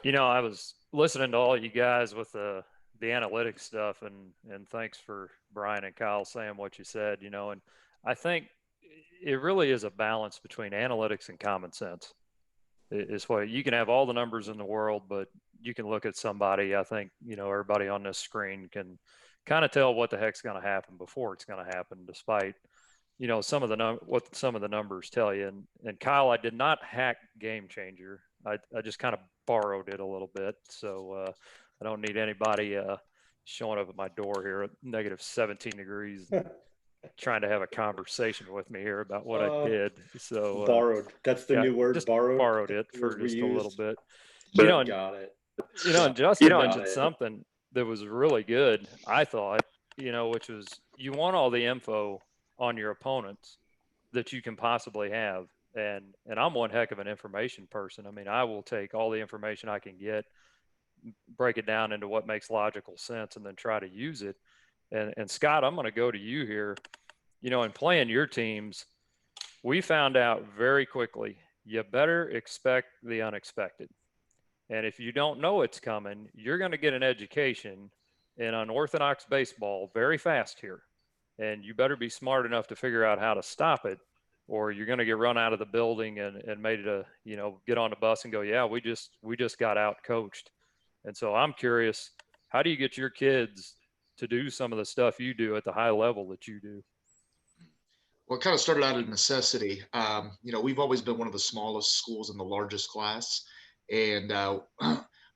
I was listening to all you guys with the analytics stuff, and thanks for Brian and Kyle saying what you said. And I think it really is a balance between analytics and common sense. It's what you can have all the numbers in the world, but you can look at somebody. I think everybody on this screen can kind of tell what the heck's going to happen before it's going to happen, despite some of the what some of the numbers tell you. And Kyle, I did not hack Game Changer. I just kind of borrowed it a little bit, so I don't need anybody showing up at my door here at negative 17 degrees trying to have a conversation with me here about what I did. So borrowed. That's the new word, just borrowed. Borrowed it for just a little bit. Got it. And Justin mentioned something that was really good, I thought, which was you want all the info on your opponents that you can possibly have. And I'm one heck of an information person. I mean, I will take all the information I can get, break it down into what makes logical sense, and then try to use it. And Scott, I'm going to go to you here. In playing your teams, we found out very quickly, you better expect the unexpected. And if you don't know it's coming, you're going to get an education in unorthodox baseball very fast here. And you better be smart enough to figure out how to stop it, or you're going to get run out of the building and made to, get on the bus and go, yeah, we just got out coached. And so I'm curious, how do you get your kids to do some of the stuff you do at the high level that you do? Well, it kind of started out of necessity. We've always been one of the smallest schools in the largest class. And I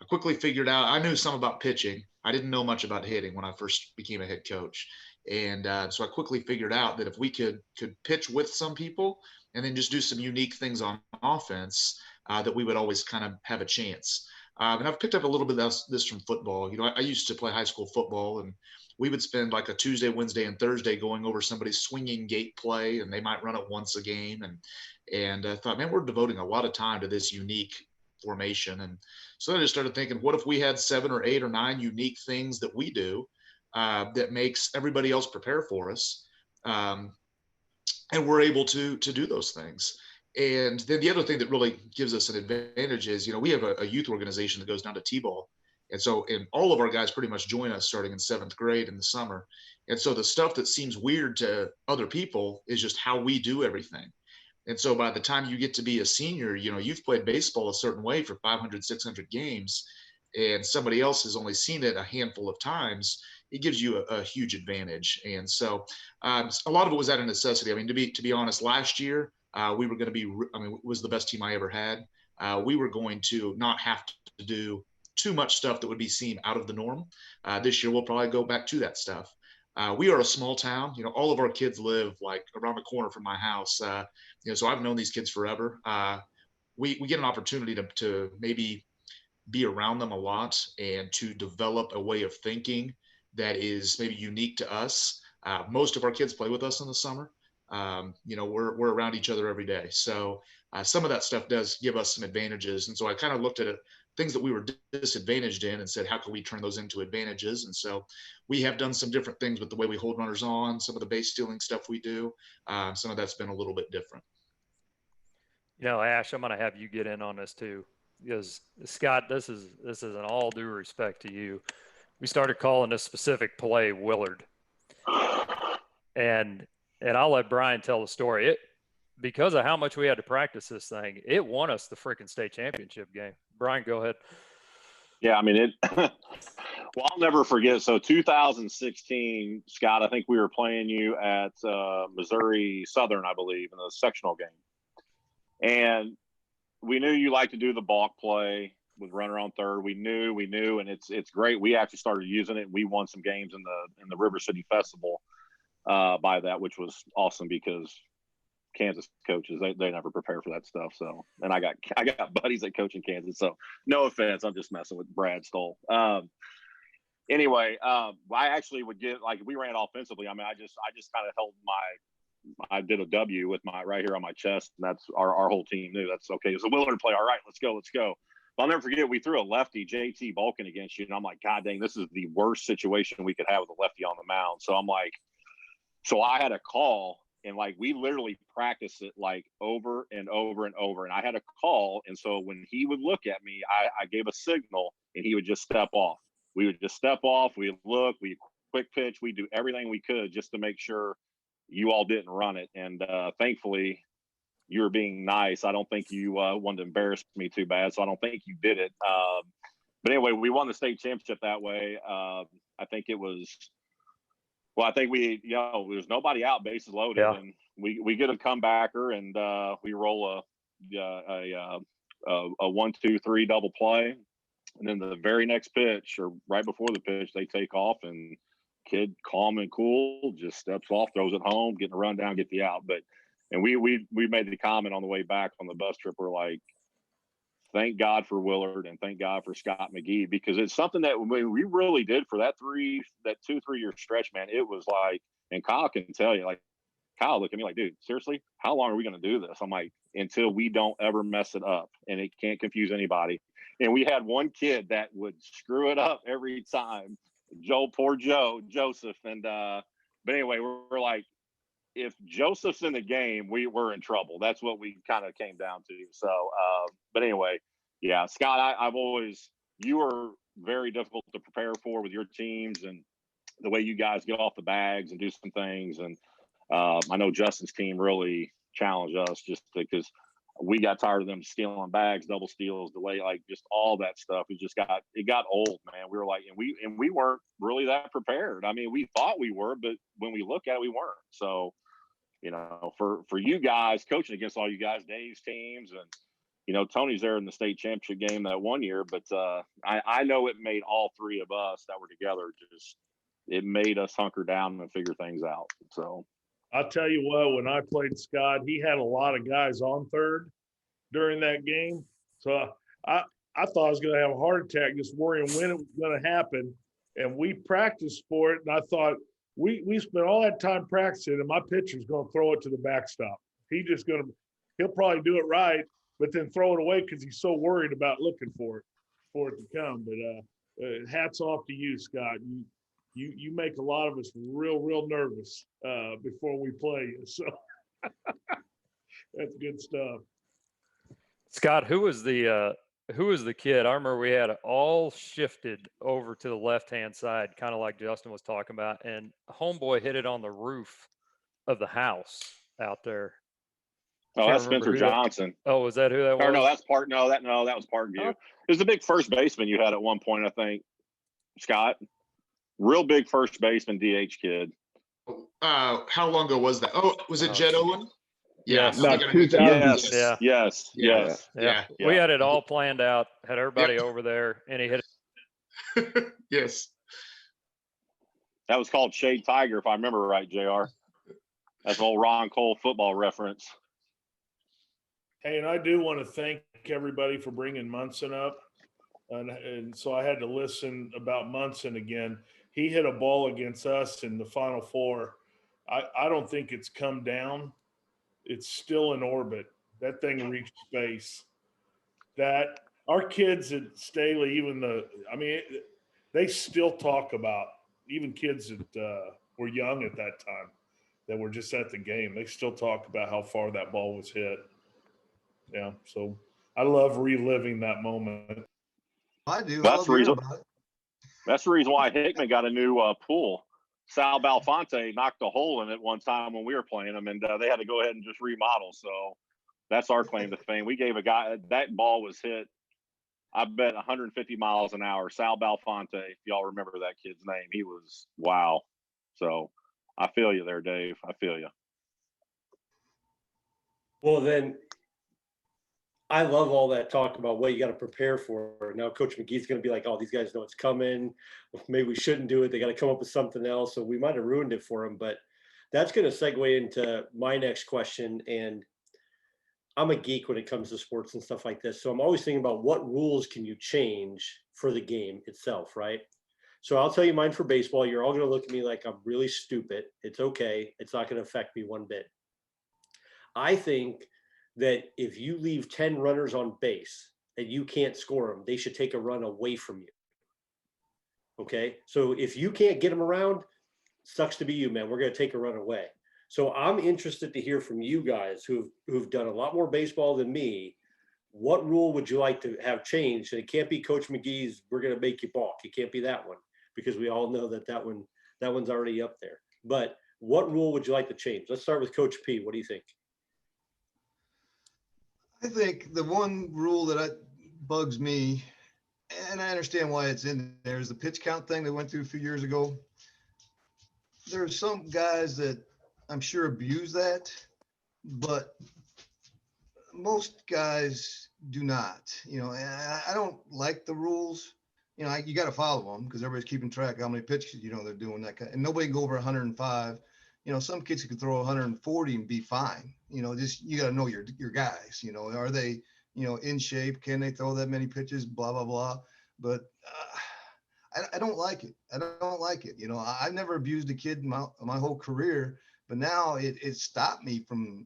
quickly figured out, I knew some about pitching. I didn't know much about hitting when I first became a head coach. And so I quickly figured out that if we could pitch with some people and then just do some unique things on offense, that we would always kind of have a chance. And I've picked up a little bit of this from football. I used to play high school football, and we would spend like a Tuesday, Wednesday, and Thursday going over somebody's swinging gate play, and they might run it once a game. And I thought, man, we're devoting a lot of time to this unique formation. And so I just started thinking, what if we had 7 or 8 or 9 unique things that we do that makes everybody else prepare for us, and we're able to do those things. And then the other thing that really gives us an advantage is, we have a youth organization that goes down to T-ball. And so, and all of our guys pretty much join us starting in 7th grade in the summer. And so the stuff that seems weird to other people is just how we do everything. And so by the time you get to be a senior, you've played baseball a certain way for 500, 600 games, and somebody else has only seen it a handful of times. It gives you a huge advantage. And so a lot of it was out of necessity. I mean, to be honest, last year, we were going to be, it was the best team I ever had. We were going to not have to do too much stuff that would be seen out of the norm. This year, we'll probably go back to that stuff. We are a small town. All of our kids live like around the corner from my house. So I've known these kids forever. We get an opportunity to maybe be around them a lot and to develop a way of thinking that is maybe unique to us. Most of our kids play with us in the summer. We're around each other every day. So some of that stuff does give us some advantages. And so I kind of looked at it, things that we were disadvantaged in, and said, how can we turn those into advantages? And so we have done some different things with the way we hold runners on, some of the base stealing stuff we do. Some of that's been a little bit different. Ash, I'm going to have you get in on this too, because Scott, this is an all due respect to you. We started calling this specific play Willard. And I'll let Brian tell the story. Because of how much we had to practice this thing, it won us the freaking state championship game. Brian, go ahead. Yeah, I mean, well, I'll never forget. So 2016, Scott, I think we were playing you at Missouri Southern, I believe, in the sectional game. And we knew you like to do the balk play with runner on third. We knew, and it's great. We actually started using it. We won some games in the River City Festival by that, which was awesome because Kansas coaches, they never prepare for that stuff. So, and I got buddies that coach in Kansas. So no offense, I'm just messing with Brad Stoll. Anyway, I actually would get, like, we ran offensively. I mean, I just kind of held I did a W with my right here on my chest, and that's our whole team knew that's okay. It's a Willard play. All right, let's go. I'll never forget, we threw a lefty, JT Balkin, against you, and I'm like, God dang, this is the worst situation we could have with a lefty on the mound. So I'm like, so I had a call And like, we literally practiced it like over and over and over. And I had a call. And so when he would look at me, I gave a signal and he would just step off. We would just step off. We'd look, we quick pitch. We'd do everything we could just to make sure you all didn't run it. And thankfully, you were being nice. I don't think you wanted to embarrass me too bad. So I don't think you did it. But anyway, we won the state championship that way. I think it was, well, I think we, there's nobody out, bases loaded, and we get a comebacker, and we roll a 1-2-3 double play, and then the very next pitch, or right before the pitch, they take off, and kid, calm and cool, just steps off, throws it home, getting a run down, get the out. And we made the comment on the way back on the bus trip. We're like, thank God for Willard and thank God for Scott McGee, because it's something that we really did for that 2-3 year stretch, man. It was like, and Kyle can tell you, like, Kyle looked at me like, dude, seriously, how long are we going to do this? I'm like, until we don't ever mess it up, and it can't confuse anybody. And we had one kid that would screw it up every time. Poor Joseph. And, but anyway, we're like, if Joseph's in the game, we're in trouble. That's what we kind of came down to. So, but anyway, yeah, Scott, you were very difficult to prepare for with your teams and the way you guys get off the bags and do some things. And I know Justin's team really challenged us just because we got tired of them stealing bags, double steals, delay, like just all that stuff. It got old, man. We were like, and we weren't really that prepared. I mean, we thought we were, but when we look at it, we weren't. So, for you guys coaching against all you guys, Dave's teams, and Tony's there in the state championship game that one year, but I know it made all three of us that were together, it made us hunker down and figure things out. So I'll tell you what, when I played Scott, he had a lot of guys on third during that game. So I thought I was going to have a heart attack just worrying when it was going to happen. And we practiced for it. And I thought, we spent all that time practicing, and my pitcher's going to throw it to the backstop. He'll probably do it right, but then throw it away because he's so worried about looking for it to come. But hats off to you, Scott. You make a lot of us real nervous before we play you. So that's good stuff. Scott, who was the kid? I remember we had it all shifted over to the left-hand side, kind of like Justin was talking about, and homeboy hit it on the roof of the house out there. Oh, that's Spencer Johnson. Was that who that was? Or no, that was Parkview. Oh. It was the big first baseman you had at one point, I think, Scott. Real big first baseman, DH kid. How long ago was that? Oh, was it Jed Owen? Yeah, about 2000. Yes. We had it all planned out, had everybody over there, and he hit it. Yes. That was called Shade Tiger, if I remember right, JR. That's an old Ron Cole football reference. Hey, and I do want to thank everybody for bringing Munson up. And so I had to listen about Munson again. He hit a ball against us in the Final Four. I don't think it's come down. It's still in orbit. That thing reached space. That our kids at Staley, they still talk about, even kids that were young at that time that were just at the game, they still talk about how far that ball was hit. Yeah, so I love reliving that moment. I do. That's the reason why Hickman got a new pool. Sal Balfonte knocked a hole in it one time when we were playing them, and they had to go ahead and just remodel. So that's our claim to fame. We gave a guy, that ball was hit, I bet 150 miles an hour. Sal Balfonte, if y'all remember that kid's name, he was wow. So I feel you there, Dave. I feel you. Well, then I love all that talk about what you got to prepare for. Now, Coach McGee's going to be like, oh, these guys know it's coming. Maybe we shouldn't do it. They got to come up with something else. So we might have ruined it for them. But that's going to segue into my next question. And I'm a geek when it comes to sports and stuff like this. So I'm always thinking about what rules can you change for the game itself, right? So I'll tell you mine for baseball. You're all going to look at me like I'm really stupid. It's okay. It's not going to affect me one bit. I think that if you leave 10 runners on base and you can't score them, they should take a run away from you. Okay? So if you can't get them around, sucks to be you, man. We're going to take a run away. So I'm interested to hear from you guys who've done a lot more baseball than me. What rule would you like to have changed? And it can't be Coach McGee's, we're going to make you balk. It can't be that one, because we all know that one's already up there. But what rule would you like to change? Let's start with Coach P. What do you think? I think the one rule that bugs me, and I understand why it's in there, is the pitch count thing they went through a few years ago. There's some guys that I'm sure abuse that, but most guys do not. And I don't like the rules. You got to follow them because everybody's keeping track of how many pitches they're doing that kind, and nobody can go over 105. Some kids can throw 140 and be fine. Just you got to know your guys. Are they in shape? Can they throw that many pitches? Blah blah blah. But I don't like it. I don't like it. I've never abused a kid my whole career, but now it stopped me from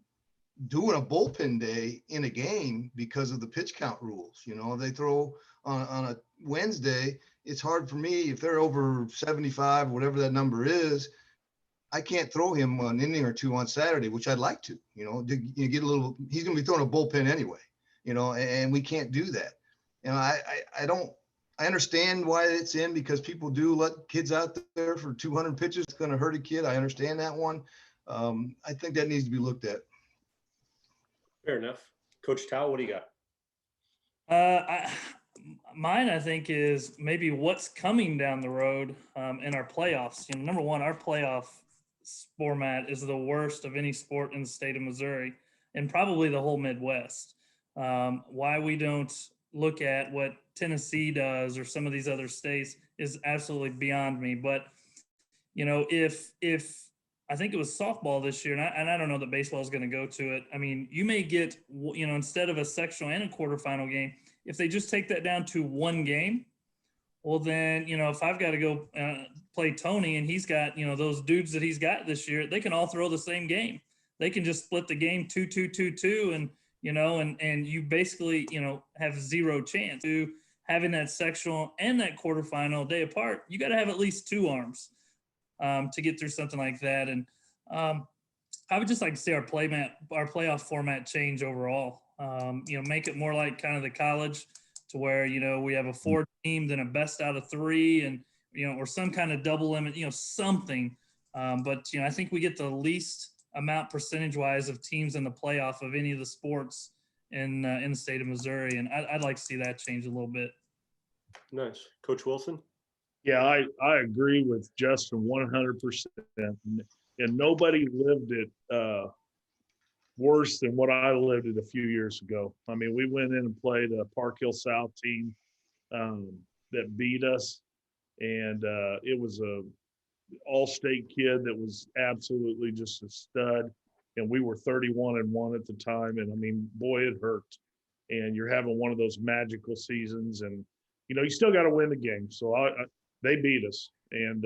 doing a bullpen day in a game because of the pitch count rules. If they throw on a Wednesday, it's hard for me if they're over 75, whatever that number is. I can't throw him an inning or two on Saturday, which I'd like to, get a little, he's going to be throwing a bullpen anyway, and we can't do that. I understand why it's in, because people do let kids out there for 200 pitches. It's going to hurt a kid. I understand that one. I think that needs to be looked at. Fair enough. Coach Tao, what do you got? Mine, I think, is maybe what's coming down the road in our playoffs. Number one, our playoff format is the worst of any sport in the state of Missouri and probably the whole Midwest. Why we don't look at what Tennessee does or some of these other states is absolutely beyond me. But, if I think it was softball this year, and I don't know that baseball is going to go to it. I mean, you may get, instead of a sectional and a quarterfinal game, if they just take that down to one game, well, then, if I've got to go play Tony and he's got, those dudes that he's got this year, they can all throw the same game. They can just split the game 2-2-2-2 and, and you basically, have zero chance to having that sectional and that quarterfinal day apart. You got to have at least two arms to get through something like that. And I would just like to see our playoff format change overall. Make it more like kind of the college, to where, we have a 4 team, then a best out of 3, and, or some kind of double limit, something. But, I think we get the least amount percentage wise of teams in the playoff of any of the sports in the state of Missouri. And I'd like to see that change a little bit. Nice. Coach Wilson? Yeah, I agree with Justin 100%. And nobody lived it worse than what I lived it a few years ago. I mean, we went in and played a Park Hill South team that beat us. And it was a all-state kid that was absolutely just a stud. And we were 31-1 at the time. And I mean, boy, it hurt. And you're having one of those magical seasons, and you still got to win the game. So they beat us, and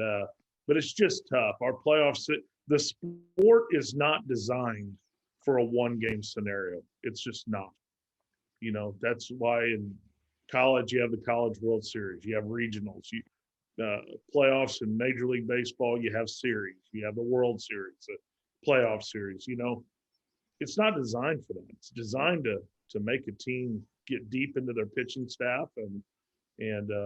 but it's just tough. Our playoffs, the sport is not designed for a one-game scenario. It's just not. That's why in college you have the College World Series, you have regionals, playoffs in Major League Baseball, you have series, you have the World Series, the playoff series. It's not designed for that. It's designed to make a team get deep into their pitching staff and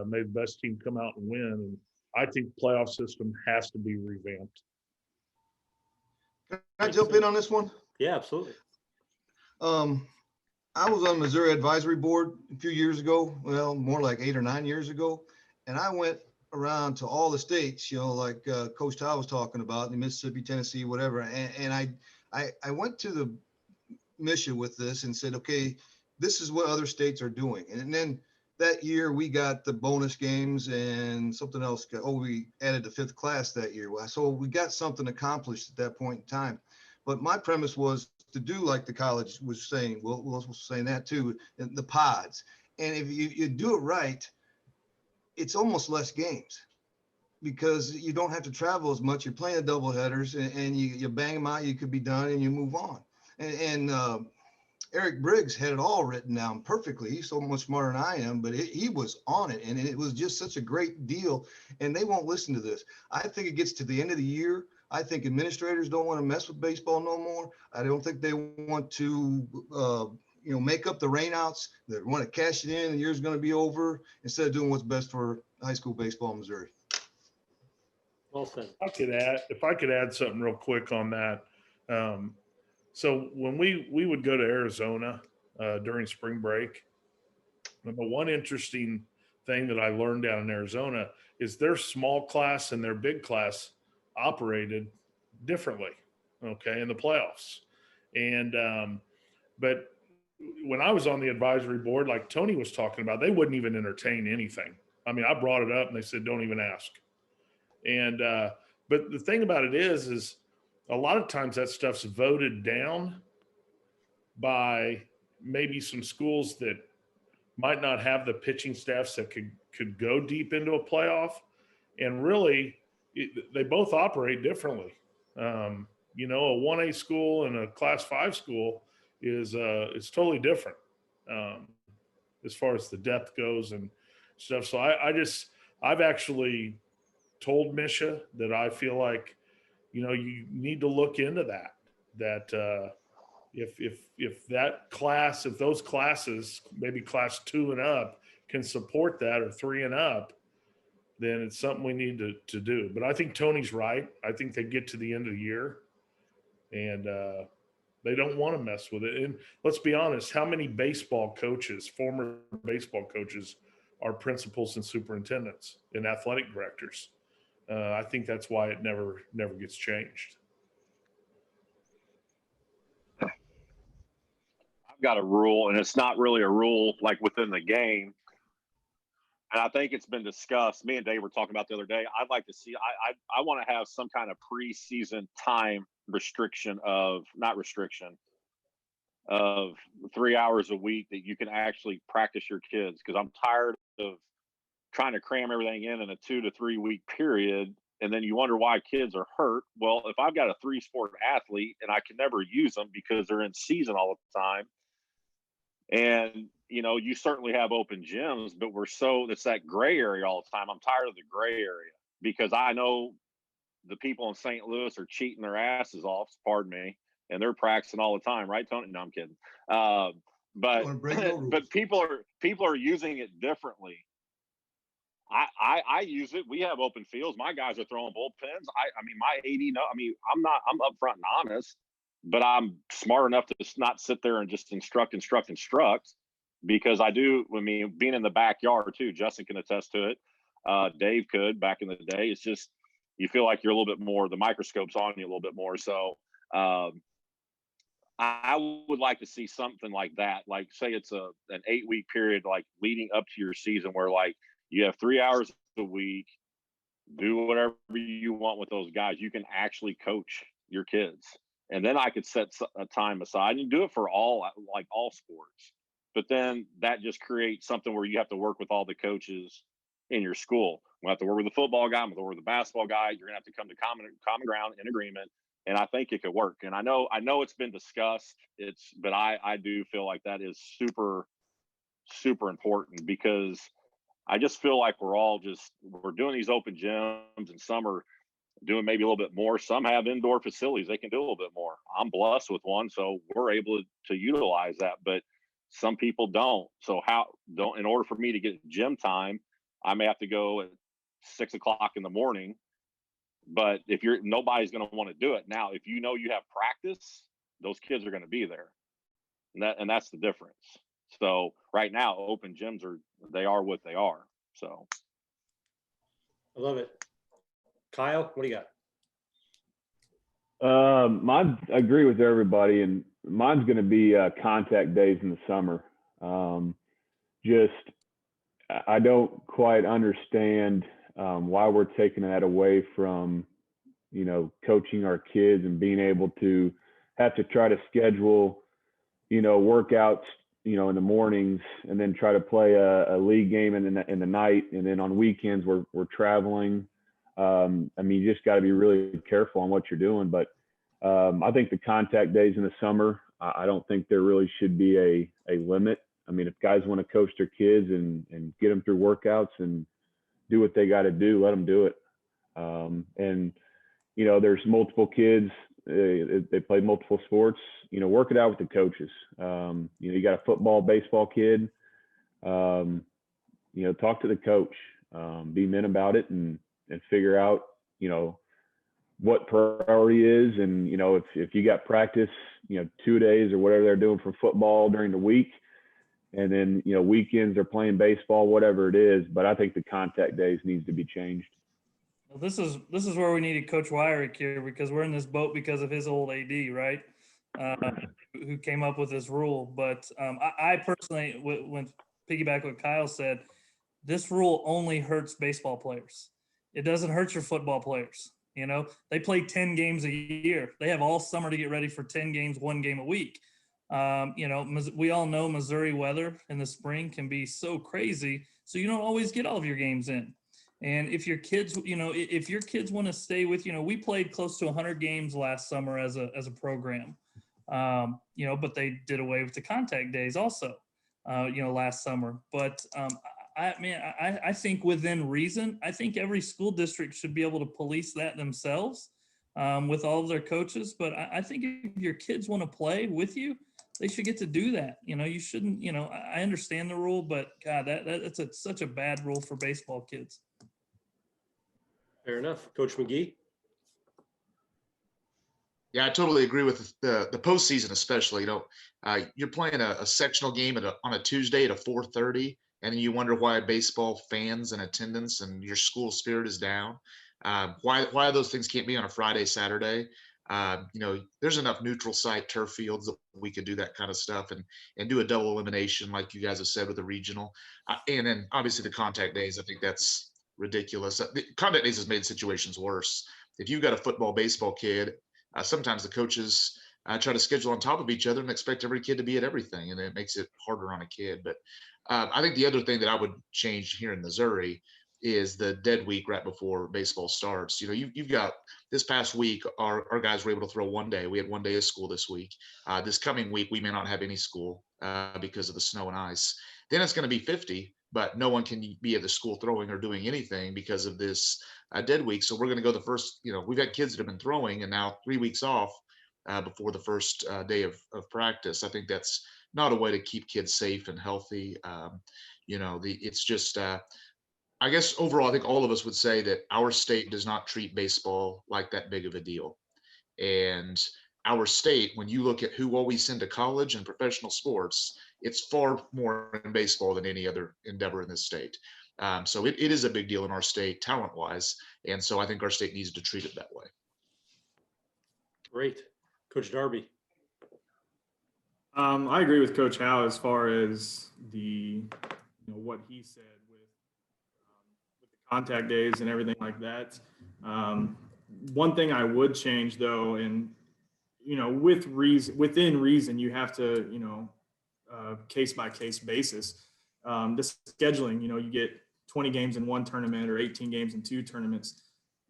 make the best team come out and win. And I think the playoff system has to be revamped. Can I jump in on this one? Yeah, absolutely. I was on Missouri Advisory Board a few years ago, well, more like 8 or 9 years ago, and I went around to all the states, like Coach Todd was talking about, Mississippi, Tennessee, whatever. And I went to the mission with this and said, okay, this is what other states are doing. And then that year we got the bonus games and something else. We added the 5th class that year. So we got something accomplished at that point in time. But my premise was to do like the college was saying, we'll saying that too, the pods. And if you do it right, it's almost less games because you don't have to travel as much. You're playing the double headers and you bang them out, you could be done and you move on. And Eric Briggs had it all written down perfectly. He's so much smarter than I am, but he was on it, and it was just such a great deal. And they won't listen to this. I think it gets to the end of the year. I think administrators don't want to mess with baseball no more. I don't think they want to, make up the rainouts. They want to cash it in and the year's going to be over instead of doing what's best for high school baseball in Missouri. Well said. If I could add something real quick on that. So when we would go to Arizona during spring break, the one interesting thing that I learned down in Arizona is their small class and their big class operated differently, okay, in the playoffs. And but when I was on the advisory board, like Tony was talking about, they wouldn't even entertain anything. I mean, I brought it up and they said, don't even ask. And but the thing about it is a lot of times that stuff's voted down by maybe some schools that might not have the pitching staffs that could go deep into a playoff. And really, they both operate differently. A 1A school and a Class 5 school is totally different as far as the depth goes and stuff. So I've actually told Misha that I feel like, you need to look into that if that class, if those classes, maybe class 2 and up, can support that, or 3 and up, then it's something we need to do. But I think Tony's right. I think they get to the end of the year and they don't want to mess with it. And let's be honest, how many baseball coaches, former baseball coaches, are principals and superintendents and athletic directors? I think that's why it never gets changed. I've got a rule, and it's not really a rule like within the game. And I think it's been discussed. Me and Dave were talking about the other day. I'd like to see, I want to have some kind of preseason time restriction of 3 hours a week that you can actually practice your kids. Because I'm tired of trying to cram everything in a 2 to 3 week period. And then you wonder why kids are hurt. Well, if I've got a 3-sport athlete and I can never use them because they're in season all the time, and you certainly have open gyms, but it's that gray area all the time. I'm tired of the gray area because I know the people in St. Louis are cheating their asses off, pardon me, and they're practicing all the time, right, Tony? No, I'm kidding. But people are using it differently. I use it. We have open fields. My guys are throwing bullpens. I mean, my AD, no, I mean, I'm upfront and honest, but I'm smart enough to just not sit there and just instruct, because being in the backyard too, Justin can attest to it. Dave could back in the day. It's just, you feel like you're a little bit more, the microscope's on you a little bit more. So I would like to see something like that. Like say it's an 8-week period, like leading up to your season where like you have 3 hours a week, do whatever you want with those guys. You can actually coach your kids. And then I could set a time aside and do it for all sports. But then that just creates something where you have to work with all the coaches in your school. I'm going to have to work with the football guy. I'm going to work with the basketball guy. You're going to have to come to common ground in agreement. And I think it could work. And I know it's been discussed. But I do feel like that is super, super important, because I just feel like we're doing these open gyms, and some are doing maybe a little bit more. Some have indoor facilities. They can do a little bit more. I'm blessed with one, so we're able to utilize that, but some people don't. So in order for me to get gym time, I may have to go at 6 o'clock in the morning. But if nobody's going to want to do it. Now, if you have practice, those kids are going to be there. And that's the difference. So right now, open gyms they are what they are. So I love it. Kyle, what do you got? I agree with everybody, and mine's going to be contact days in the summer. I don't quite understand why we're taking that away from, coaching our kids and being able to have to try to schedule, workouts, in the mornings, and then try to play a league game in the night, and then on weekends we're traveling. You just got to be really careful on what you're doing. But I think the contact days in the summer, I don't think there really should be a limit. If guys want to coach their kids and get them through workouts and do what they got to do, let them do it. And there's multiple kids, they play multiple sports, work it out with the coaches. You got a football, baseball kid, talk to the coach, be men about it and figure out, what priority is. And, if you got practice, 2 days or whatever they're doing for football during the week, and then, weekends they're playing baseball, whatever it is. But I think the contact days needs to be changed. Well, this is where we needed Coach Wyrick here, because we're in this boat because of his old AD, right? Who came up with this rule. But I personally, when piggyback what Kyle said, this rule only hurts baseball players. It doesn't hurt your football players. They play 10 games a year. They have all summer to get ready for 10 games, 1 game a week. We all know Missouri weather in the spring can be so crazy, so you don't always get all of your games in. And if your kids, if your kids want to stay with, we played close to 100 games last summer as a program, but they did away with the contact days also, last summer. But I think within reason, I think every school district should be able to police that themselves with all of their coaches. But I think if your kids want to play with you, they should get to do that. You shouldn't, I understand the rule, but God, that's such a bad rule for baseball kids. Fair enough. Coach McGee? Yeah, I totally agree with the postseason, especially. You're playing a sectional game on a Tuesday at a 4:30, and you wonder why baseball fans and attendance and your school spirit is down. Why those things can't be on a Friday, Saturday? There's enough neutral site turf fields that we could do that kind of stuff and do a double elimination, like you guys have said with the regional, and then obviously the contact days. I think that's ridiculous. The contact days has made situations worse. If you've got a football, baseball kid, sometimes the coaches try to schedule on top of each other and expect every kid to be at everything, and it makes it harder on a kid. But I think the other thing that I would change here in Missouri is the dead week right before baseball starts. You've got this past week, our guys were able to throw 1 day. We had 1 day of school this week. This coming week, we may not have any school because of the snow and ice. Then it's going to be 50, but no one can be at the school throwing or doing anything because of this dead week. So we're going to go the first, we've had kids that have been throwing and now 3 weeks off before the first day of practice. I think that's not a way to keep kids safe and healthy. It's just, I guess overall, I think all of us would say that our state does not treat baseball like that big of a deal. And our state, when you look at who all we send to college and professional sports, it's far more in baseball than any other endeavor in this state. So it is a big deal in our state, talent-wise. And so I think our state needs to treat it that way. Great. Coach Darby? I agree with Coach Howe as far as what he said with the contact days and everything like that. One thing I would change though, and within reason, you have to case by case basis. The scheduling, you get 20 games in one tournament or 18 games in 2 tournaments.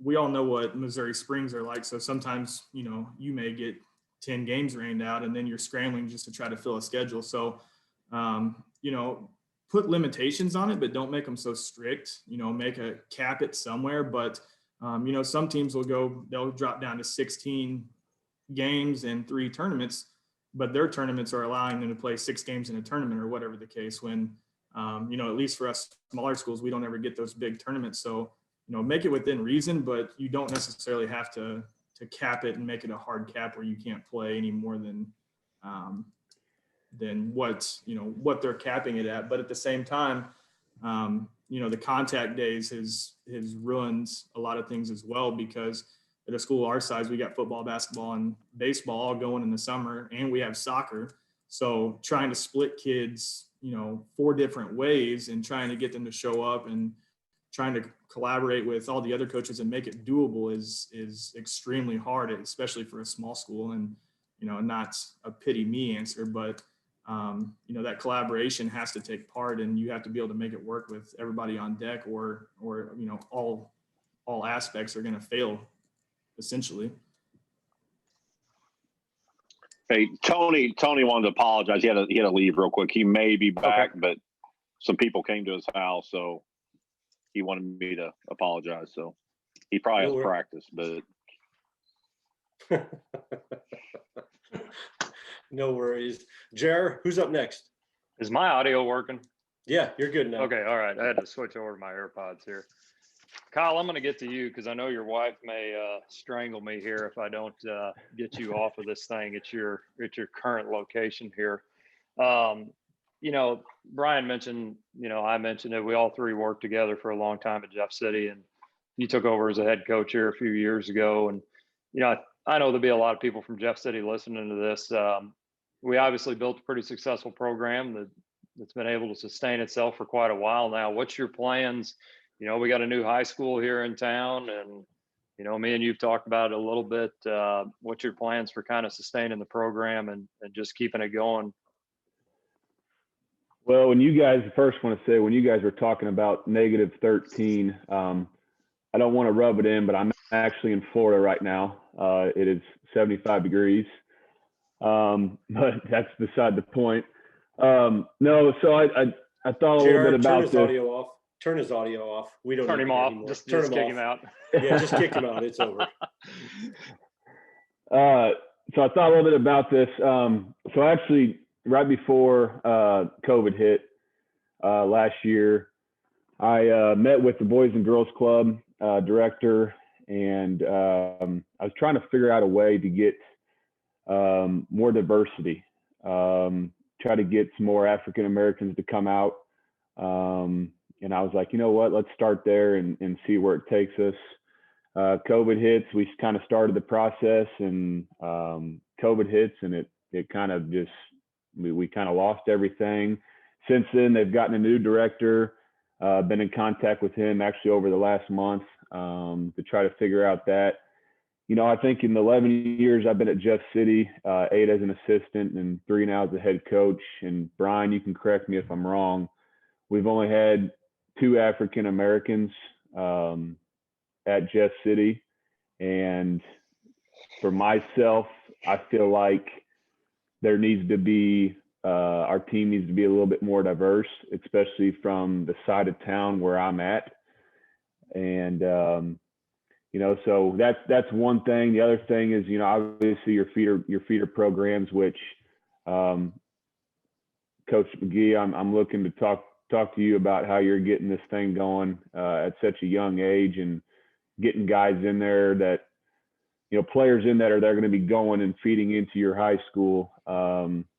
We all know what Missouri Springs are like. So sometimes, you may get 10 games rained out and then you're scrambling just to try to fill a schedule. So, put limitations on it, but don't make them so strict, make a cap it somewhere. But, some teams they'll drop down to 16 games and 3 tournaments, but their tournaments are allowing them to play 6 games in a tournament or whatever the case, when, at least for us smaller schools, we don't ever get those big tournaments. So, make it within reason, but you don't necessarily have to cap it and make it a hard cap where you can't play any more than what they're capping it at. But at the same time, the contact days has ruined a lot of things as well, because at a school our size, we got football, basketball, and baseball all going in the summer, and we have soccer. So trying to split kids, 4 different ways and trying to get them to show up and trying to collaborate with all the other coaches and make it doable is extremely hard, especially for a small school. And, not a pity me answer, but, that collaboration has to take part, and you have to be able to make it work with everybody on deck, or all aspects are going to fail essentially. Hey, Tony wanted to apologize. He had to leave real quick. He may be back, Okay. But some people came to his house, so he wanted me to apologize. So he probably has practice, but No worries. Jer, who's up next? Is my audio working? Yeah, you're good now. Okay, all right. I had to switch over to my AirPods here. Kyle, I'm going to get to you because I know your wife may strangle me here if I don't get you off of this thing at your current location here. You know, Brian mentioned, you know, I mentioned that we all three worked together for a long time at Jeff City, and you took over as a head coach here a few years ago. And, you know, I know there'll be a lot of people from Jeff City listening to this. We obviously built a pretty successful program that's been able to sustain itself for quite a while now. What's your plans? You know, we got a new high school here in town, and, you know, me and you've talked about it a little bit. What's your plans for kind of sustaining the program and just keeping it going? Well, when you guys were talking about -13, I don't want to rub it in, but I'm actually in Florida right now. It is 75 degrees. But that's beside the point. No, so I thought a little bit about this. Turn his audio off. We don't turn him off. Anymore. Just kick him out. Yeah, just kick him out. It's over. So I thought a little bit about this. So actually, right before COVID hit last year, I met with the Boys and Girls Club director, and I was trying to figure out a way to get more diversity, try to get some more African Americans to come out. And I was like, you know what, let's start there and see where it takes us. COVID hits, we kind of started the process, and COVID hits, and it kind of just, we kind of lost everything. Since then, they've gotten a new director, been in contact with him actually over the last month to try to figure out that. You know, I think in the 11 years I've been at Jeff City, 8 as an assistant and 3 now as a head coach, and Brian, you can correct me if I'm wrong, we've only had 2 African Americans at Jeff City. And for myself, I feel like there needs to be, our team needs to be a little bit more diverse, especially from the side of town where I'm at. And, you know, so that's one thing. The other thing is, you know, obviously your feeder programs, which Coach McGee, I'm looking to talk to you about how you're getting this thing going at such a young age, and getting guys in there that, you know, players in that are they're going to be going and feeding into your high school,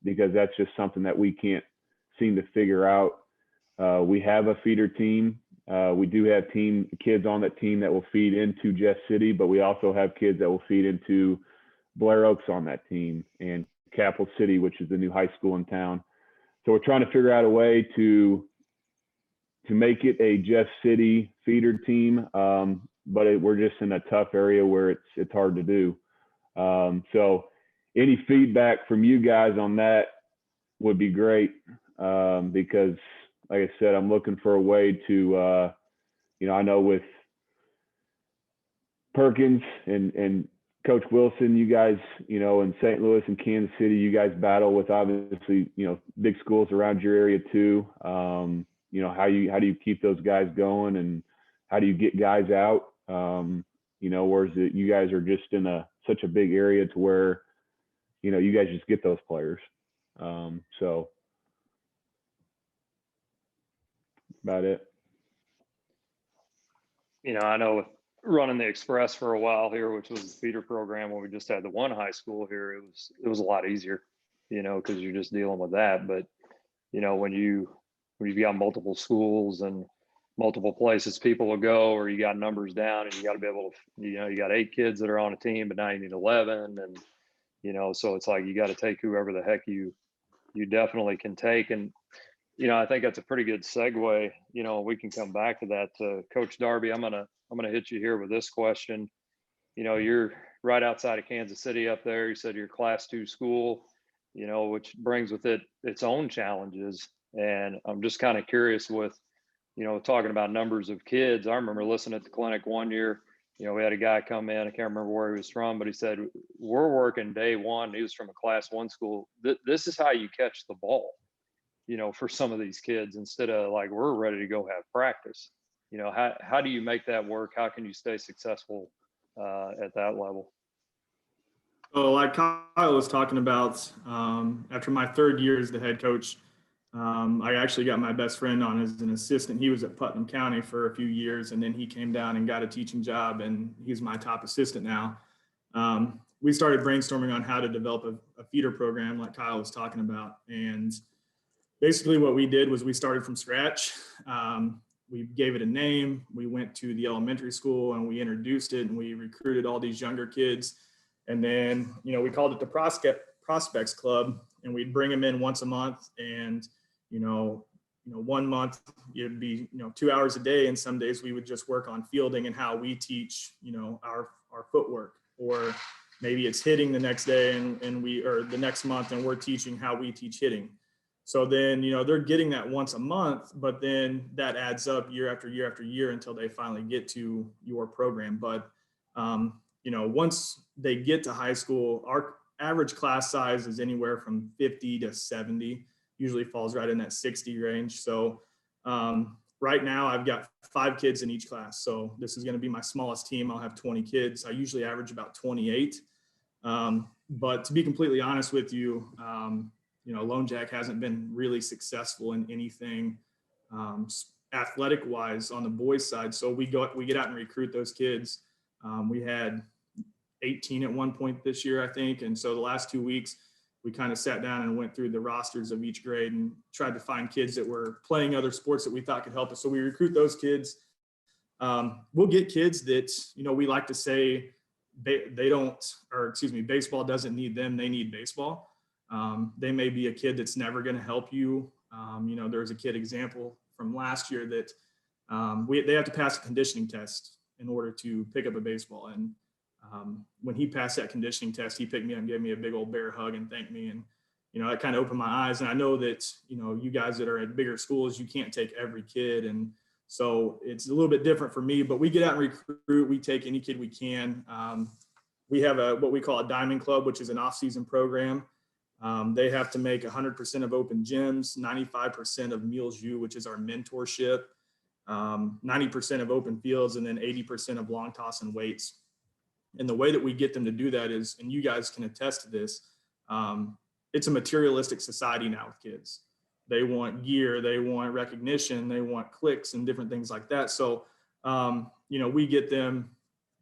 because that's just something that we can't seem to figure out. We have a feeder team. We do have kids on that team that will feed into Jeff City, but we also have kids that will feed into Blair Oaks on that team, and Capital City, which is the new high school in town. So we're trying to figure out a way to make it a Jeff City feeder team, but we're just in a tough area where it's hard to do. So any feedback from you guys on that would be great, because like I said, I'm looking for a way to, you know, I know with Perkins and Coach Wilson, you guys, you know, in St. Louis and Kansas City, you guys battle with obviously, you know, big schools around your area too. You know, how do you keep those guys going, and how do you get guys out? You know, whereas you guys are just in such a big area to where, you know, you guys just get those players. So about it. You know, I know with running the Express for a while here, which was the feeder program when we just had the one high school here, it was a lot easier, you know, because you're just dealing with that. But, you know, when you've got multiple schools and multiple places people will go, or you got numbers down, and you got to be able to, you know, you got 8 kids that are on a team, but now you need 11, and, you know, so it's like you got to take whoever the heck you definitely can take. And, you know, I think that's a pretty good segue. You know, we can come back to that. Coach Darby, I'm gonna hit you here with this question. You know, you're right outside of Kansas City up there. You said you're Class 2 school, you know, which brings with it its own challenges. And I'm just kind of curious with, you know, talking about numbers of kids. I remember listening at the clinic one year. You know, we had a guy come in. I can't remember where he was from, but he said, "We're working day one." He was from a Class 1 school. This is how you catch the ball, you know, for some of these kids, instead of like, we're ready to go have practice. You know, how do you make that work? How can you stay successful at that level? So like Kyle was talking about, after my third year as the head coach, I actually got my best friend on as an assistant. He was at Putnam County for a few years, and then he came down and got a teaching job, and he's my top assistant now. We started brainstorming on how to develop a feeder program like Kyle was talking about. And basically what we did was we started from scratch. We gave it a name. We went to the elementary school and we introduced it, and we recruited all these younger kids. And then, we called it the Prospects Club, and we'd bring them in once a month. And, 1 month it'd be, 2 hours a day. And some days we would just work on fielding and how we teach, our footwork. Or maybe it's hitting the next day or the next month, and we're teaching how we teach hitting. So then, they're getting that once a month, but then that adds up year after year after year until they finally get to your program. But, once they get to high school, our average class size is anywhere from 50 to 70, usually falls right in that 60 range. So right now I've got 5 kids in each class. So this is going to be my smallest team. I'll have 20 kids. I usually average about 28. But to be completely honest with you, Lone Jack hasn't been really successful in anything athletic wise on the boys side. So we get out and recruit those kids. We had 18 at one point this year, I think. And so the last 2 weeks, we kind of sat down and went through the rosters of each grade and tried to find kids that were playing other sports that we thought could help us. So we recruit those kids. We'll get kids that, we like to say baseball doesn't need them. They need baseball. They may be a kid that's never going to help you. There was a kid example from last year that they have to pass a conditioning test in order to pick up a baseball. And when he passed that conditioning test, he picked me up and gave me a big old bear hug and thanked me. And, that kind of opened my eyes. And I know that, you guys that are at bigger schools, you can't take every kid. And so it's a little bit different for me, but we get out and recruit. We take any kid we can. We have what we call a Diamond Club, which is an off-season program. They have to make 100% of open gyms, 95% of Meals U, which is our mentorship, 90% of open fields, and then 80% of long toss and weights. And the way that we get them to do that is, and you guys can attest to this, it's a materialistic society now with kids. They want gear, they want recognition, they want clicks and different things like that. So, we get them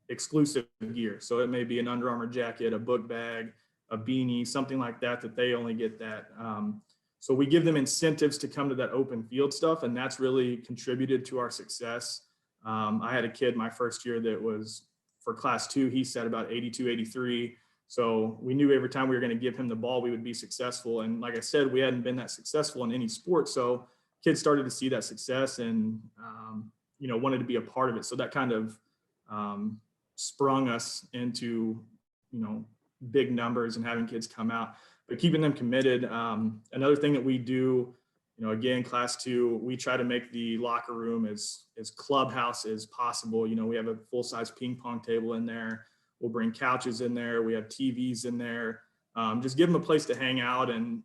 exclusive gear. So it may be an Under Armour jacket, a book bag, a beanie, something like that they only get that. So we give them incentives to come to that open field stuff, and that's really contributed to our success. I had a kid my first year that was, for class 2, he set about 82, 83. So we knew every time we were going to give him the ball, we would be successful. And like I said, we hadn't been that successful in any sport. So kids started to see that success and, wanted to be a part of it. So that kind of sprung us into, big numbers and having kids come out, but keeping them committed. Another thing that we do, again, class 2, we try to make the locker room as clubhouse as possible. We have a full-size ping pong table in there. We'll bring couches in there. We have TVs in there. Just give them a place to hang out and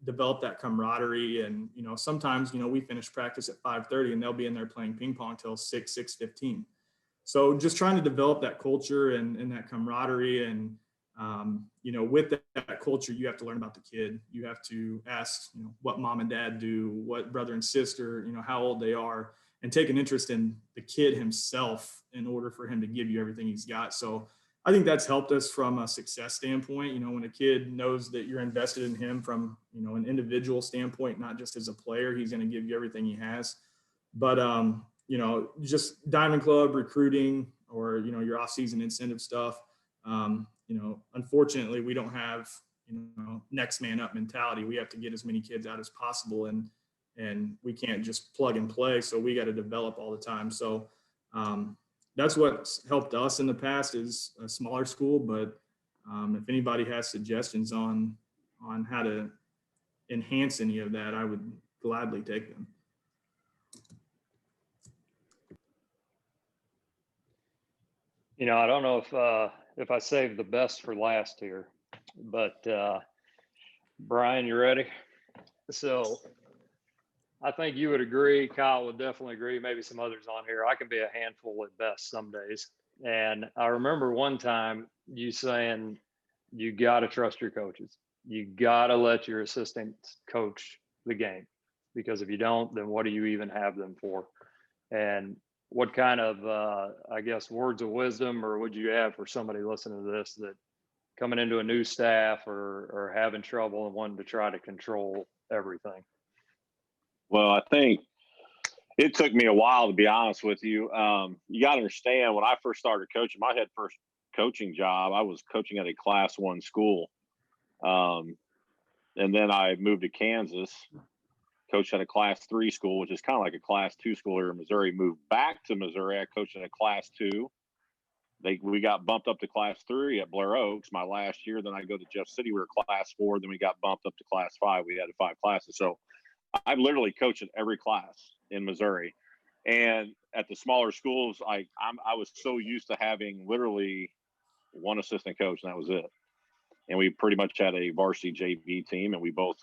develop that camaraderie. And, sometimes, we finish practice at 5:30 and they'll be in there playing ping pong till 6:15. So just trying to develop that culture and that camaraderie. And, with that culture, you have to learn about the kid. You have to ask, what mom and dad do, what brother and sister, how old they are, and take an interest in the kid himself in order for him to give you everything he's got. So I think that's helped us from a success standpoint. When a kid knows that you're invested in him from, an individual standpoint, not just as a player, he's going to give you everything he has. But, just Diamond Club recruiting or, your off-season incentive stuff. Unfortunately, we don't have, next man up mentality. We have to get as many kids out as possible, and we can't just plug and play. So we got to develop all the time. So that's what's helped us in the past is a smaller school. But if anybody has suggestions on how to enhance any of that, I would gladly take them. I don't know if I saved the best for last here, but Brian, you ready? So I think you would agree, Kyle would definitely agree, maybe some others on here, I can be a handful at best some days. And I remember one time you saying, you got to trust your coaches. You got to let your assistants coach the game, because if you don't, then what do you even have them for? And what kind of, I guess, words of wisdom or would you have for somebody listening to this that coming into a new staff or having trouble and wanting to try to control everything? Well, I think it took me a while, to be honest with you. You got to understand, when I first started coaching, my first coaching job, I was coaching at a Class 1 school. And then I moved to Kansas, coached at a Class 3 school, which is kind of like a Class 2 school here in Missouri. Moved back to Missouri. I coached at a Class 2. We got bumped up to Class 3 at Blair Oaks my last year. Then I go to Jeff City. We were Class 4. Then we got bumped up to Class 5. We had 5 classes. So I've literally coached in every class in Missouri. And at the smaller schools, I was so used to having literally one assistant coach, and that was it. And we pretty much had a varsity JV team, and we both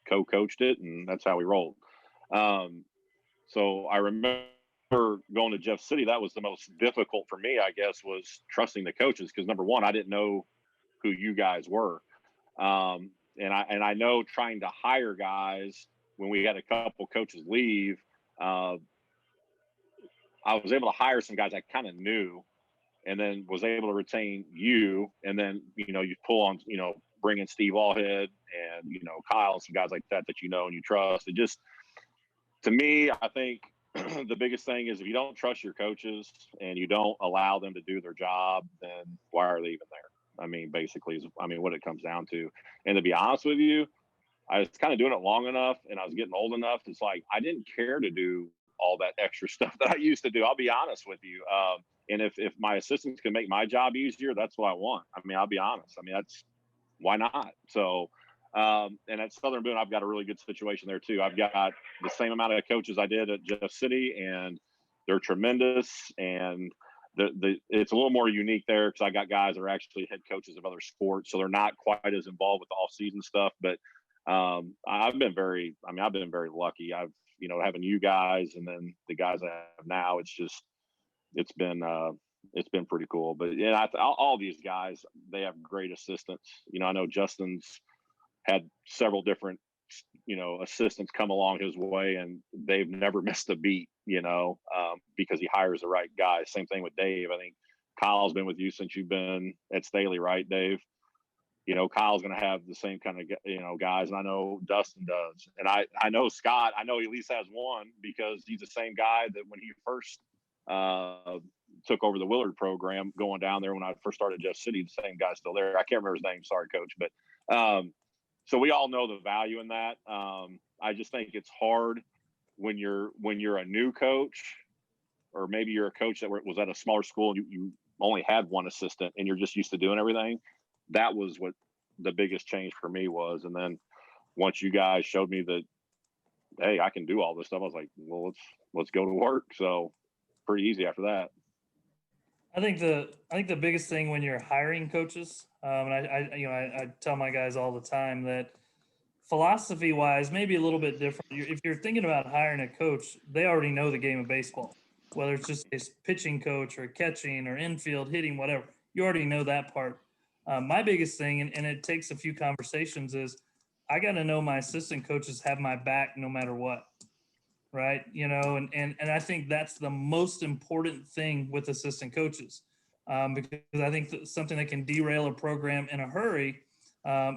co-coached it, and that's how we rolled. So I remember going to Jeff City. That was the most difficult for me, I guess, was trusting the coaches, because number one, I didn't know who you guys were. And I know trying to hire guys when we had a couple coaches leave, I was able to hire some guys I kind of knew, and then was able to retain you. And then, you pull on, bring in Steve Allhead and, Kyle and some guys like that you know and you trust. It just, to me, I think the biggest thing is if you don't trust your coaches and you don't allow them to do their job, then why are they even there? I mean, basically is what it comes down to. And to be honest with you, I was kind of doing it long enough and I was getting old enough. It's like, I didn't care to do all that extra stuff that I used to do. I'll be honest with you. And if my assistants can make my job easier, that's what I want. I'll be honest. That's why not? So, and at Southern Boone, I've got a really good situation there too. I've got the same amount of coaches I did at Jeff City, and they're tremendous. And it's a little more unique there because I got guys that are actually head coaches of other sports, so they're not quite as involved with the off-season stuff. But I've been very lucky. I've, having you guys and then the guys I have now, it's been pretty cool. But yeah, all these guys, they have great assistants. I know Justin's had several different, assistants come along his way, and they've never missed a beat, because he hires the right guy. Same thing with Dave. I think Kyle's been with you since you've been at Staley, right, Dave? Kyle's going to have the same kind of, guys. And I know Dustin does. And I know Scott, I know he at least has one, because he's the same guy that when he first took over the Willard program going down there when I first started Jeff City, the same guy's still there. I can't remember his name. Sorry, Coach. But so we all know the value in that. I just think it's hard when you're a new coach, or maybe you're a coach that was at a smaller school and you only had one assistant and you're just used to doing everything. That was what the biggest change for me was. And then once you guys showed me that, hey, I can do all this stuff, I was like, well, let's go to work. So pretty easy after that. I think the biggest thing when you're hiring coaches, and I tell my guys all the time that philosophy wise, maybe a little bit different. If you're thinking about hiring a coach, they already know the game of baseball, whether it's just a pitching coach or catching or infield hitting, whatever. You already know that part. My biggest thing, and it takes a few conversations, is I got to know my assistant coaches have my back no matter what. Right. And I think that's the most important thing with assistant coaches, because I think that something that can derail a program in a hurry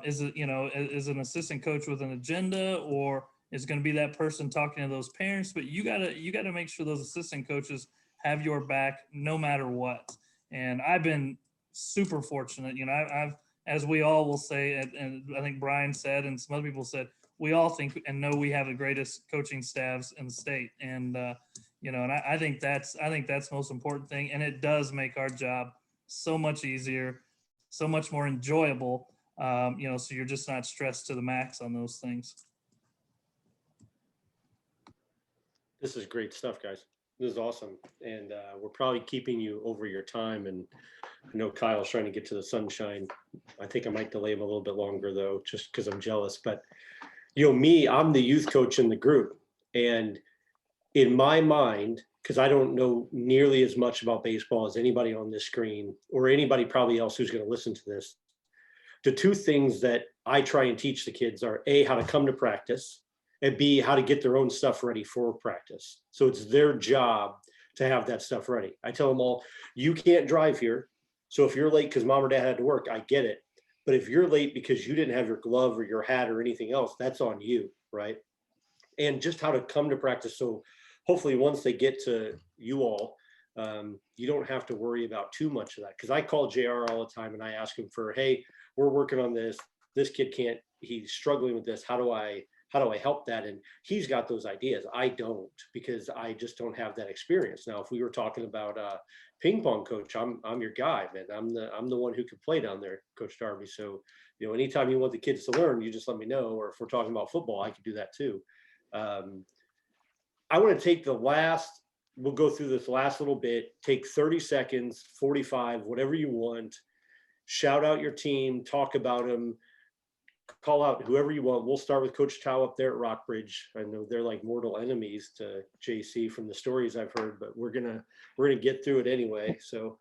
is an assistant coach with an agenda, or is going to be that person talking to those parents. But you gotta make sure those assistant coaches have your back no matter what. And I've been super fortunate. I've, as we all will say, and I think Brian said, and some other people said, we all think and know we have the greatest coaching staffs in the state. And, and I think that's the most important thing. And it does make our job so much easier, so much more enjoyable, so you're just not stressed to the max on those things. This is great stuff, guys. This is awesome. And we're probably keeping you over your time. And I know Kyle's trying to get to the sunshine. I think I might delay him a little bit longer, though, just because I'm jealous. But I'm the youth coach in the group. And in my mind, because I don't know nearly as much about baseball as anybody on this screen, or anybody probably else who's going to listen to this, the two things that I try and teach the kids are A, how to come to practice, and B, how to get their own stuff ready for practice. So it's their job to have that stuff ready. I tell them all, you can't drive here. So if you're late because mom or dad had to work, I get it. But if you're late because you didn't have your glove or your hat or anything else, that's on you, right? And just how to come to practice. So hopefully once they get to you all, you don't have to worry about too much of that. Because I call JR all the time and I ask him for, hey, we're working on this. This kid can't, he's struggling with this. How do I help that? And he's got those ideas. I don't, because I just don't have that experience. Now, if we were talking about ping pong, coach, I'm your guy, man. I'm the one who can play down there, Coach Darby. So, you know, anytime you want the kids to learn, you just let me know. Or if we're talking about football, I can do that too. I want to take we'll go through this last little bit, take 30 seconds, 45, whatever you want, shout out your team, talk about them, call out whoever you want. We'll start with Coach Tao up there at Rockbridge. I know they're like mortal enemies to JC from the stories I've heard, but we're gonna get through it anyway. So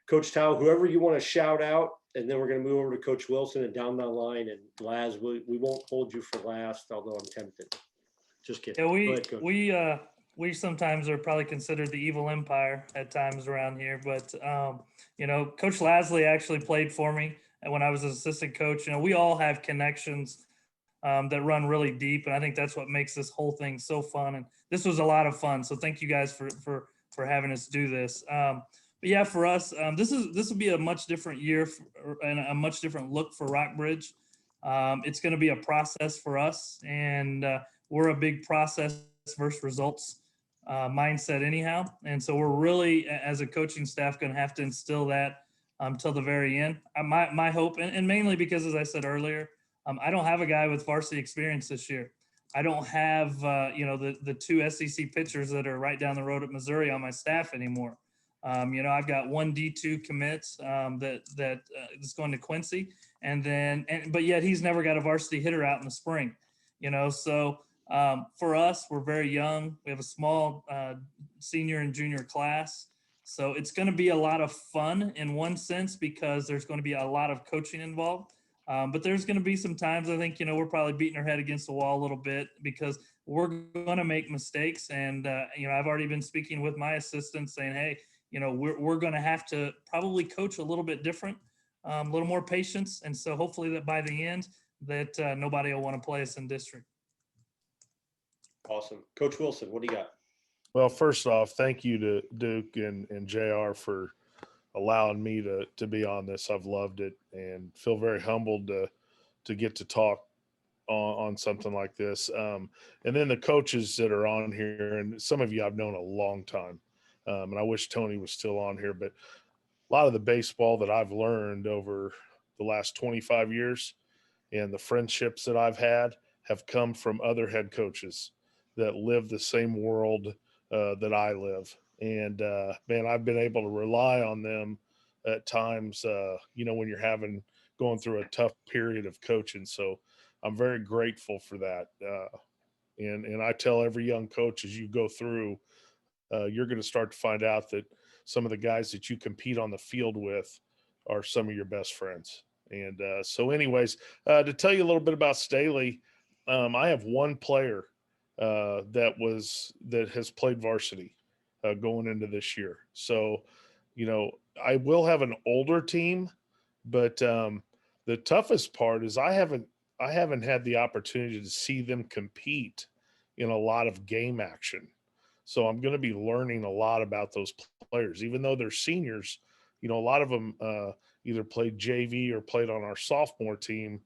Coach Tao, whoever you want to shout out, and then we're gonna move over to Coach Wilson and down the line. And Laz, we won't hold you for last, although I'm tempted. Just kidding. Yeah, we sometimes are probably considered the evil empire at times around here, but you know, Coach Lasley actually played for me when I was an assistant coach. You know, we all have connections that run really deep, and I think that's what makes this whole thing so fun. And this was a lot of fun, so thank you guys for having us do this. But yeah, for us, this will be a much different year and a much different look for Rockbridge. It's going to be a process for us, and we're a big process versus results mindset anyhow. And so we're really, as a coaching staff, going to have to instill that till the very end. My hope, and mainly because, as I said earlier, I don't have a guy with varsity experience this year. I don't have, you know, the two SEC pitchers that are right down the road at Missouri on my staff anymore. You know, I've got one D2 commit that is going to Quincy, but yet he's never got a varsity hitter out in the spring. You know, so for us, we're very young. We have a small senior and junior class. So it's going to be a lot of fun in one sense because there's going to be a lot of coaching involved. But there's going to be some times, I think, you know, we're probably beating our head against the wall a little bit because we're going to make mistakes. And, you know, I've already been speaking with my assistants saying, hey, you know, we're going to have to probably coach a little bit different, a little more patience. And so hopefully that by the end that nobody will want to play us in district. Awesome. Coach Wilson, what do you got? Well, first off, thank you to Duke and JR for allowing me to be on this. I've loved it and feel very humbled to get to talk on something like this. And then the coaches that are on here, and some of you I've known a long time. And I wish Tony was still on here, but a lot of the baseball that I've learned over the last 25 years and the friendships that I've had have come from other head coaches that live the same world that I live. And man, I've been able to rely on them at times, you know, when you're going through a tough period of coaching. So I'm very grateful for that. And I tell every young coach as you go through, you're going to start to find out that some of the guys that you compete on the field with are some of your best friends. And so anyways, to tell you a little bit about Staley, I have one player that has played varsity going into this year. So, you know, I will have an older team, but the toughest part is I haven't had the opportunity to see them compete in a lot of game action. So I'm going to be learning a lot about those players, even though they're seniors. You know, a lot of them either played JV or played on our sophomore team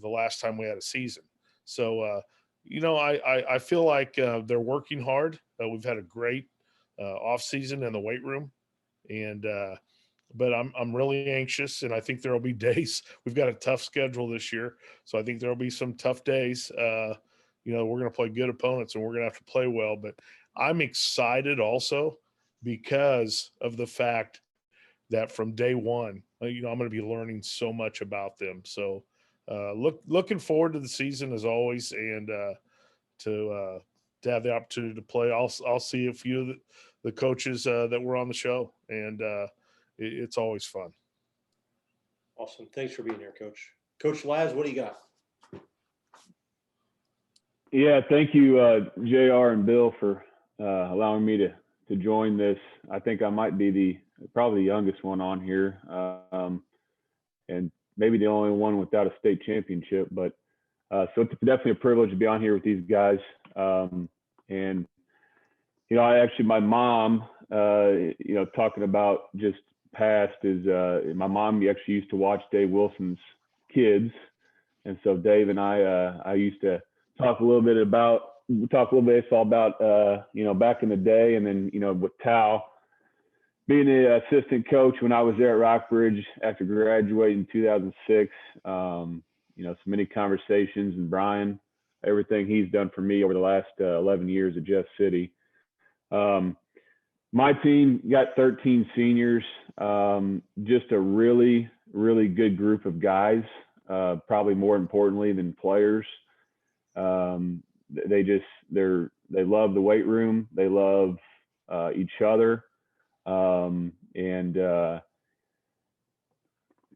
the last time we had a season. So, you know, I feel like they're working hard. We've had a great off season in the weight room, and but I'm really anxious, and I think there will be days. We've got a tough schedule this year, so I think there will be some tough days. You know, we're going to play good opponents, and we're going to have to play well. But I'm excited also because of the fact that from day one, you know, I'm going to be learning so much about them. So looking forward to the season as always, and to have the opportunity to play. I'll see a few of the coaches that were on the show, and it's always fun. Awesome. Thanks for being here, Coach. Coach Laz, what do you got? Yeah, thank you, JR and Bill, for allowing me to join this. I think I might be probably the youngest one on here, and maybe the only one without a state championship. But so it's definitely a privilege to be on here with these guys. And my mom, talking about just past is my mom actually used to watch Dave Wilson's kids, and so Dave and I used to talk a little bit baseball about back in the day, and then with Tal being the assistant coach when I was there at Rockbridge after graduating in 2006. So many conversations, and Brian, everything he's done for me over the last 11 years at Jeff City. My team got 13 seniors, just a really, really good group of guys, probably more importantly than players. They love the weight room. They love each other. And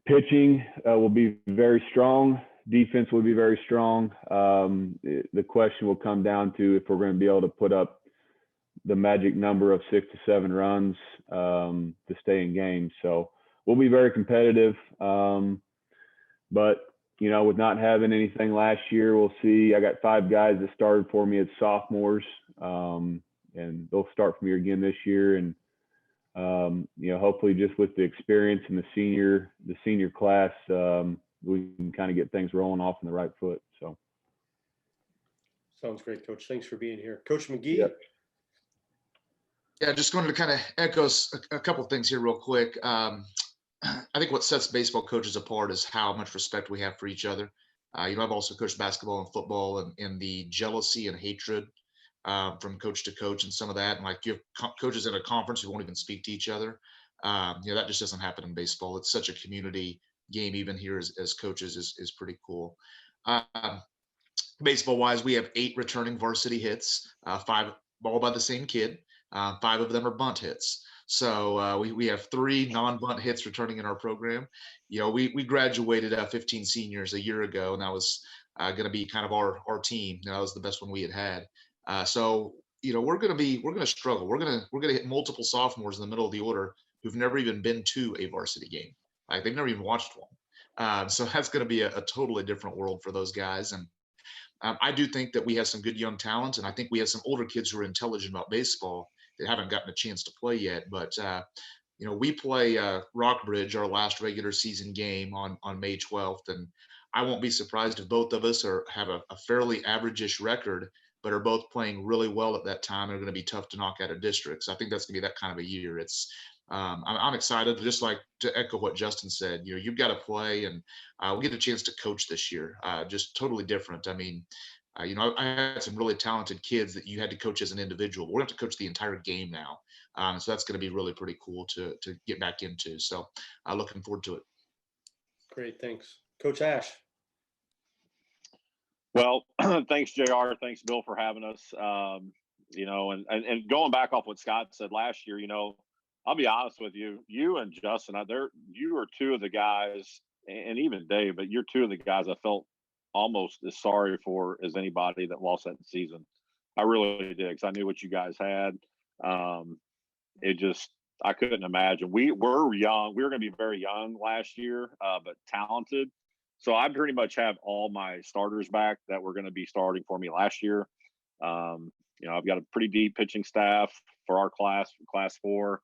pitching will be very strong. Defense will be very strong. The question will come down to if we're going to be able to put up the magic number of 6 to 7 runs to stay in games. So we'll be very competitive. But with not having anything last year, we'll see. I got 5 guys that started for me as sophomores, and they'll start for me again this year. And hopefully, just with the experience in the senior class, we can kind of get things rolling off on the right foot. So, sounds great, Coach. Thanks for being here, Coach McGee. Yep. Yeah, just going to kind of echo a couple of things here real quick. I think what sets baseball coaches apart is how much respect we have for each other. I've also coached basketball and football, and the jealousy and hatred from coach to coach and some of that. And like you have coaches in a conference who won't even speak to each other. That just doesn't happen in baseball. It's such a community game, even here as coaches is pretty cool. Baseball wise, we have 8 returning varsity hits, 5 all by the same kid. 5 of them are bunt hits. So we have 3 non-bunt hits returning in our program. We graduated 15 seniors a year ago, and that was going to be kind of our team. That was the best one we had. So we're going to struggle. We're going to hit multiple sophomores in the middle of the order who've never even been to a varsity game. Like they've never even watched one. So that's going to be a totally different world for those guys. And I do think that we have some good young talent, and I think we have some older kids who are intelligent about baseball that haven't gotten a chance to play yet. But we play Rockbridge, our last regular season game on May 12th, and I won't be surprised if both of us have a fairly average-ish record, but are both playing really well at that time and are going to be tough to knock out of districts. I think that's going to be that kind of a year. I'm excited, just like to echo what Justin said. You've got to play, and we'll get a chance to coach this year. Just totally different. I mean, I had some really talented kids that you had to coach as an individual. We're going to have to coach the entire game now. So that's going to be really pretty cool to get back into. So looking forward to it. Great. Thanks. Coach Ash. Well, thanks, JR. Thanks, Bill, for having us. And going back off what Scott said last year, I'll be honest with you. You and Justin, you are 2 of the guys, and even Dave, but you're 2 of the guys I felt almost as sorry for as anybody that lost that season. I really did, because I knew what you guys had. I couldn't imagine. We were young. We were going to be very young last year, but talented. So I pretty much have all my starters back that were going to be starting for me last year. I've got a pretty deep pitching staff for our class 4.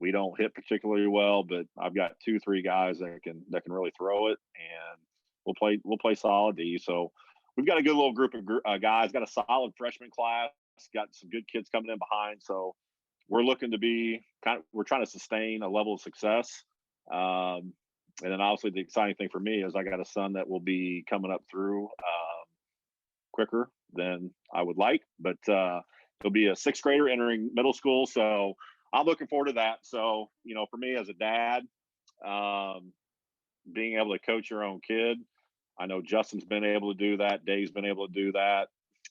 We don't hit particularly well, but I've got 2-3 guys that can really throw it, and we'll play solid D. So we've got a good little group of guys. Got a solid freshman class. Got some good kids coming in behind. So we're looking to we're trying to sustain a level of success. And then obviously the exciting thing for me is I got a son that will be coming up through quicker than I would like, but he'll be a 6th grader entering middle school. So I'm looking forward to that. So, for me as a dad, being able to coach your own kid, I know Justin's been able to do that. Dave's been able to do that.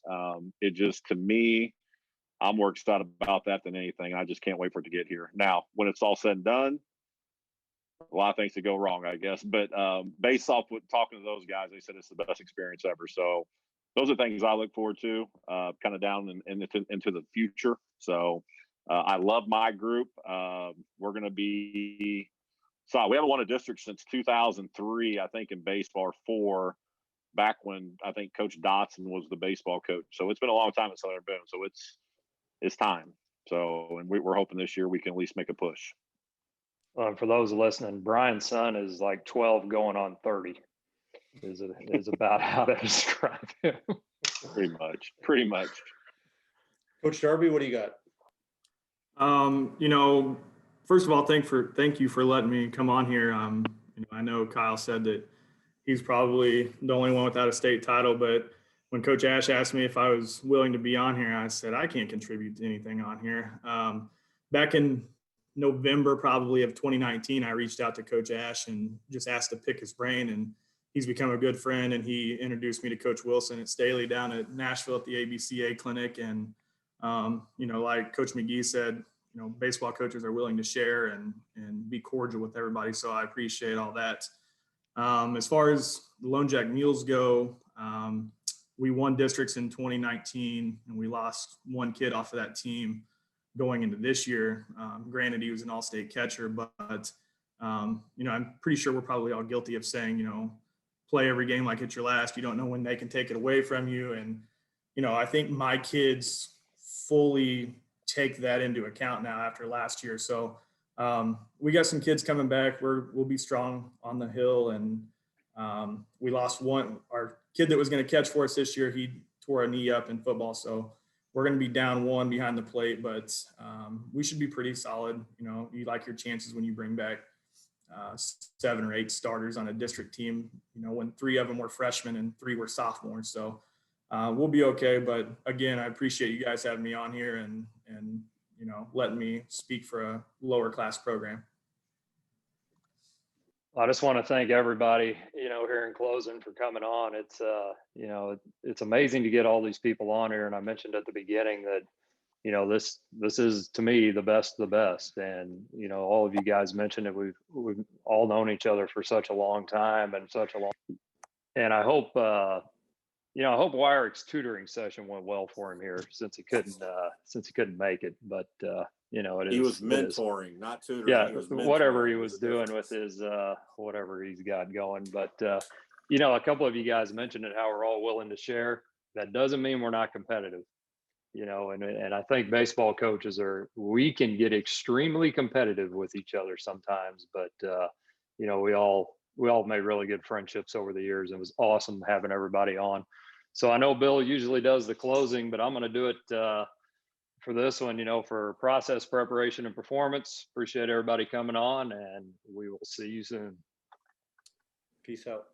To me, I'm more excited about that than anything. I just can't wait for it to get here. Now, when it's all said and done, a lot of things to go wrong, I guess. But based off with talking to those guys, they said it's the best experience ever. So those are things I look forward to, kind of down into the future. So I love my group. We're going to be solid. We haven't won a district since 2003, I think, in baseball, 4, back when I think Coach Dotson was the baseball coach. So it's been a long time at Southern Boone. So it's time. So, and we're hoping this year we can at least make a push. For those listening, Brian's son is like 12 going on 30 is about how to describe him. Pretty much. Coach Darby, what do you got? First of all, thank you for letting me come on here. I know Kyle said that he's probably the only one without a state title, but when Coach Ash asked me if I was willing to be on here, I said, I can't contribute to anything on here. Back in November, probably of 2019, I reached out to Coach Ash and just asked to pick his brain, and he's become a good friend. And he introduced me to Coach Wilson at Staley down at Nashville at the ABCA clinic. And, like Coach McGee said, baseball coaches are willing to share and be cordial with everybody. So I appreciate all that. As far as the Lone Jack Mules go, we won districts in 2019, and we lost one kid off of that team going into this year. Granted, he was an all-state catcher, but I'm pretty sure we're probably all guilty of saying, play every game like it's your last. You don't know when they can take it away from you. And, I think my kids fully take that into account now after last year. So we got some kids coming back. We'll be strong on the hill. And we lost our kid that was going to catch for us this year. He tore a knee up in football. So we're going to be down 1 behind the plate, but we should be pretty solid. You like your chances when you bring back 7 or 8 starters on a district team, when 3 of them were freshmen and 3 were sophomores. So we'll be okay. But again, I appreciate you guys having me on here and letting me speak for a lower class program. I just want to thank everybody, here in closing for coming on. It's, it's amazing to get all these people on here. And I mentioned at the beginning that, this is, to me, the best of the best. And, all of you guys mentioned it. We've all known each other for such a long time and I hope, I hope Wyrick's tutoring session went well for him here since he couldn't make it. But he was mentoring, not tutoring. Yeah, he was whatever he was doing with his whatever he's got going. But a couple of you guys mentioned it, how we're all willing to share. That doesn't mean we're not competitive. And I think baseball coaches we can get extremely competitive with each other sometimes. But we all made really good friendships over the years. It was awesome having everybody on. So I know Bill usually does the closing, but I'm going to do it for this one, for process, preparation, and performance. Appreciate everybody coming on, and we will see you soon. Peace out.